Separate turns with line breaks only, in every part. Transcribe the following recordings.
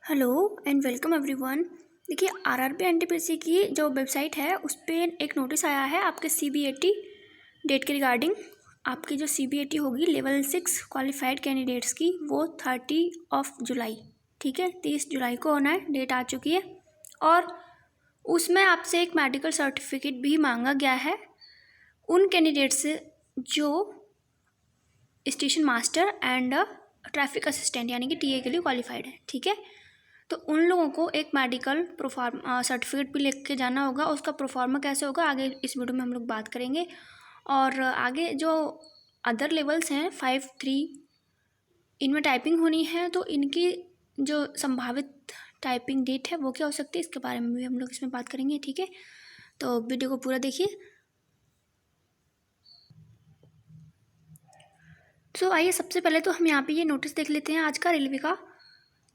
Hello and welcome everyone. देखिए RRB NTPC की जो वेबसाइट है उस पर एक नोटिस आया है आपके सीबीएटी डेट के रिगार्डिंग। आपकी जो सीबीएटी होगी लेवल 6 क्वालिफाइड कैंडिडेट्स की वो 30 जुलाई, ठीक है, 30 जुलाई को होना है, डेट आ चुकी है। और उसमें आपसे एक मेडिकल सर्टिफिकेट भी मांगा गया है उन कैंडिडेट्स से जो station master and traffic assistant यानी कि टीए के लिए क्वालिफाइड है, ठीक है। तो उन लोगों को एक मेडिकल प्रोफार्मा सर्टिफिकेट भी लेके जाना होगा। उसका प्रोफार्मा कैसे होगा आगे इस वीडियो में हम लोग बात करेंगे। और आगे जो अदर लेवल्स हैं 5-3 इनमें टाइपिंग होनी है, तो इनकी जो संभावित टाइपिंग डेट है वो क्या हो सकती है इसके बारे में भी हम लोग इसमें बात करेंगे, ठीक है। तो वीडियो को पूरा देखिए। तो आइए सबसे पहले तो हम यहाँ पे ये नोटिस देख लेते हैं आज का रेलवे का।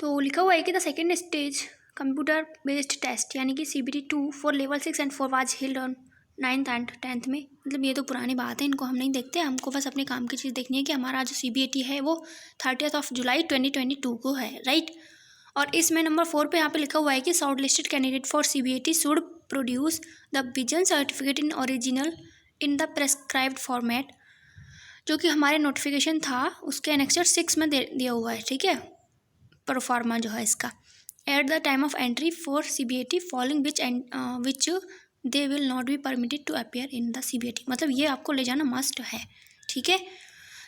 तो लिखा हुआ है कि the second stage computer based test यानी कि CBT 2 for level 6 and 4 was held on 9th and 10th में। मतलब ये तो पुरानी बात है, इनको हम नहीं देखते, हमको बस अपने काम की चीज़ देखनी है कि हमारा जो CBT है वो 30 जुलाई 2022 को है, राइट। और इसमें नंबर 4 पे यहाँ पे लिखा हुआ है कि short listed candidate for CBT should produce the vision certificate in original in the prescribed format. जो कि हमारे नोटिफिकेशन था उसके एनेक्सर 6 में दिया हुआ है, ठीक है, प्रोफार्मा जो है इसका। At the time of entry for CBT following which they will not be permitted to appear in the CBT। मतलब ये आपको ले जाना मस्ट है, ठीक है।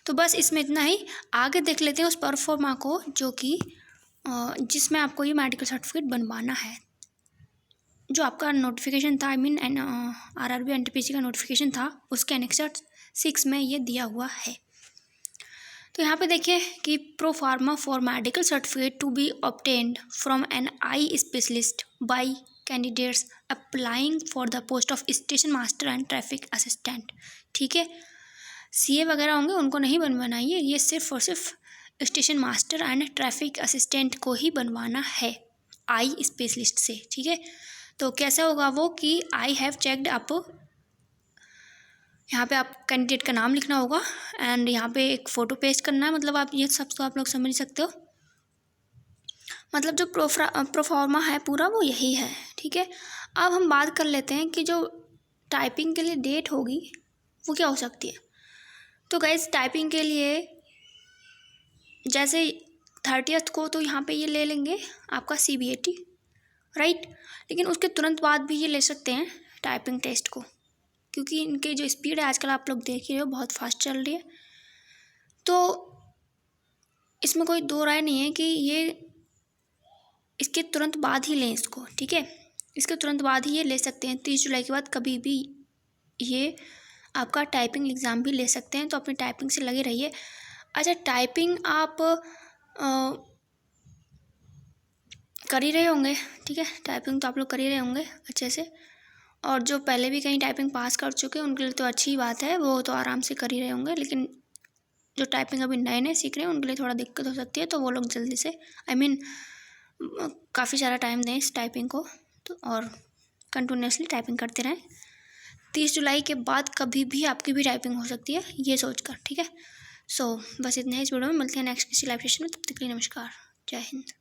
तो बस इसमें इतना ही। आगे देख लेते हैं उस प्रोफार्मा को जो कि जिसमें आपको ये मेडिकल सर्टिफिकेट बनवाना है। जो आपका नोटिफिकेशन था, आई मीन आरआरबी एनटीपीसी का नोटिफिकेशन था, उसके एनेक्सर 6 में ये दिया हुआ है। तो यहाँ पे देखिए कि proforma for medical certificate to be obtained from an eye specialist by candidates applying for the post of station master and traffic assistant, ठीक है। CA वगैरह होंगे उनको नहीं बनवाना है, ये सिर्फ और सिर्फ station master and traffic assistant को ही बनवाना है आई स्पेशलिस्ट से, ठीक है। तो कैसा होगा वो कि आई हैव चेकड अप, यहाँ पे आप कैंडिडेट का नाम लिखना होगा एंड यहाँ पे एक फ़ोटो पेस्ट करना है। मतलब आप ये सब तो आप लोग समझ सकते हो। मतलब जो प्रोफार्मा है पूरा वो यही है, ठीक है। अब हम बात कर लेते हैं कि जो टाइपिंग के लिए डेट होगी वो क्या हो सकती है। तो गाइस टाइपिंग के लिए जैसे 30th को तो यहाँ पे ये ले लेंगे आपका CBT, राइट। लेकिन उसके तुरंत बाद भी ये ले सकते हैं टाइपिंग टेस्ट को, क्योंकि इनकी जो स्पीड है आजकल आप लोग देख ही रहे हो बहुत फास्ट चल रही है। तो इसमें कोई दो राय नहीं है कि ये इसके तुरंत बाद ही लें इसको, ठीक है। इसके तुरंत बाद ही ये ले सकते हैं। 30 जुलाई के बाद कभी भी ये आपका टाइपिंग एग्ज़ाम भी ले सकते हैं। तो अपनी टाइपिंग से लगे रहिए। अच्छा, टाइपिंग आप कर ही रहे होंगे, ठीक है। टाइपिंग तो आप लोग कर ही रहे होंगे अच्छे से। और जो पहले भी कहीं टाइपिंग पास कर चुके हैं उनके लिए तो अच्छी बात है, वो तो आराम से कर ही रहे होंगे। लेकिन जो टाइपिंग अभी नए नए सीख रहे हैं उनके लिए थोड़ा दिक्कत हो सकती है, तो वो लोग जल्दी से काफ़ी सारा टाइम दें इस टाइपिंग को, तो और कंटिन्यूसली टाइपिंग करते रहें। 30 जुलाई के बाद कभी भी आपकी भी टाइपिंग हो सकती है, ये सोचकर, ठीक है। सो बस इतना ही इस वीडियो में। मिलते हैं नेक्स्ट किसी लाइव सेशन में, तब तक के लिए नमस्कार, जय हिंद।